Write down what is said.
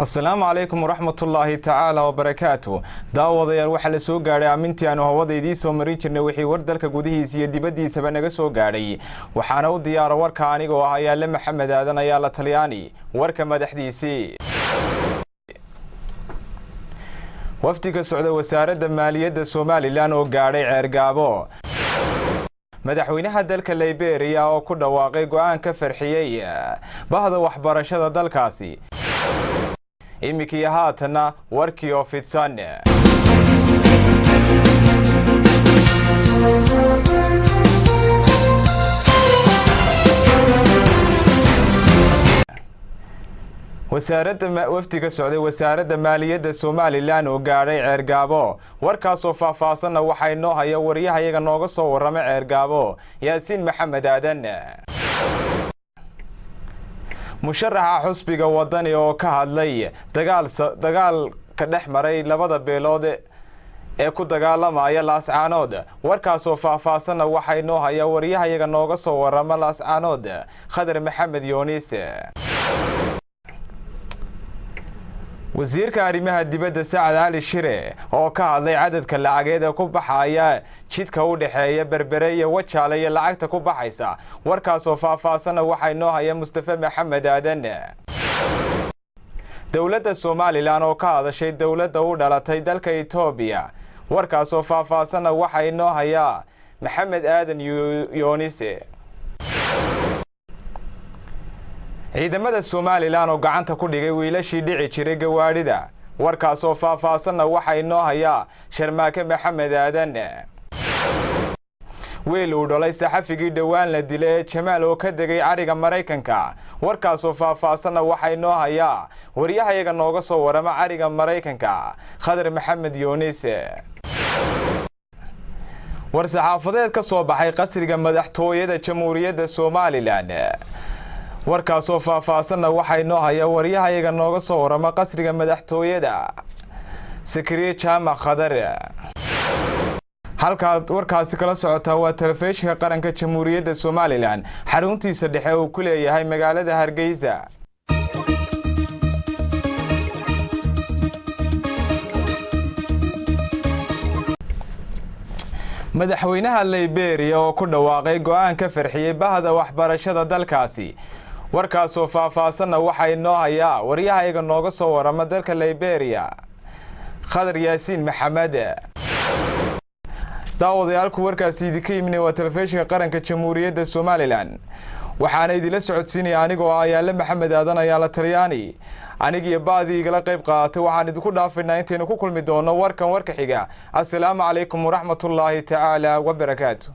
السلام عليكم ورحمة الله تعالى وبركاته. داووديال waxa la soo gaaray amintii aanu hawadeedii soo marin jirnay wixii war dalka gudihiisa iyo dibadiisaba naga soo gaaray. Waxaana u diyaar warka aniga oo ah Yaale Maxamed Aadan ayaa la Talyaani warka madaxdiisii. wafdiga socda wasaaradda maaliyadda Soomaaliland oo gaaray Ceergaabo. madaxweynaha dalka Liberia oo ku dhawaaqay go'aan ka farxiyay bahda waxbarashada dalkaasi. imikii haatana warkii oo fidsan. wafdiga socday wasaaradda maaliyadda Soomaaliland oo gaaray Ceergaabo. warkaas oo faahfaahsan waxa inoo haya wariyahayaga nooga soo warramay Ceergaabo Yaasiin Maxamed Aadan. musharaxa xusbiga wadani oo ka hadlay dagaal ka dhex maray labada beelood ee ku dagaalamaya Laascaanood. warkaas oo faahfaahsan waxa inoo haya wariyahayaga nooga soo warramay Laascaanood Khadar Maxamed Yoonis. wasiirka arrimaha dibadda Saacad Cali Shire oo ka hadlay cadadka lacageed ee ku baxaya jidka u dhaxeeya Berbere iyo Wajaale iyo lacagta ku baxaysa. warkaas oo faahfaahsan waxa inoo haya Mustafa Maxamed Aadan. dawladda Soomaaliland oo ka hadashay dawladda u dhalatay dalka Itoobiya. warkaas oo faahfaahsan waxa inoo haya Maxamed Aadan Yoonis. ciidamada Soomaaliland oo gacanta ku dhigay wiilashii dhici jiray gawaadhida. warkaas oo faahfaahsan waxa inoo haya Sharmaake Maxamed Aadan. wiil uu dhalay saxafigii dhawaan la dilay Jamaal oo ka degay cariga Mareykanka. warkaas oo faahfaahsan waxa inoo haya wariyahayaga nooga soo warama cariga Mareykanka Khadar Maxamed Yoonis. war saxaafadeed ka soo baxay qasriga madaxtooyada Jamhuuriyadda Soomaaliland. warkaas oo faahfaahsan waxa inoo haya wariyahayaga nooga soo warama qasriga madaxtooyada Sakriye Jaamac Khadar. halkaad warkaasi kala socotaa waa telefishinka qaranka Jamhuuriyadda Soomaaliland xaruntiisa dhexe oo ku leeyahay magaalada Hargeysa. madaxweynaha Liberia oo ku dhawaaqay go'aan ka farxiyay bahda waxbarashada dalkaasi. warkaas oo faahfaahsan waxa inoo haya wariyahayaga nooga soo warama dalka Liberia Khadar Yaasiin Maxamed. daawadayaalku warkaasi idinka yimid waa telefishinka qaranka Jamhuuriyadda Soomaaliland. waxaana idila socodsiinaya anigoo ah Yaale Maxamed Aadan ayaa la Talyaani. aniga baadii igala qayb qaatay waxaan idinku dhaafaynaa intaanu ku kulmi doono warkan warka xiga. assalaamu calaykum waraxmatullaahi tacaala wa barakaatuh.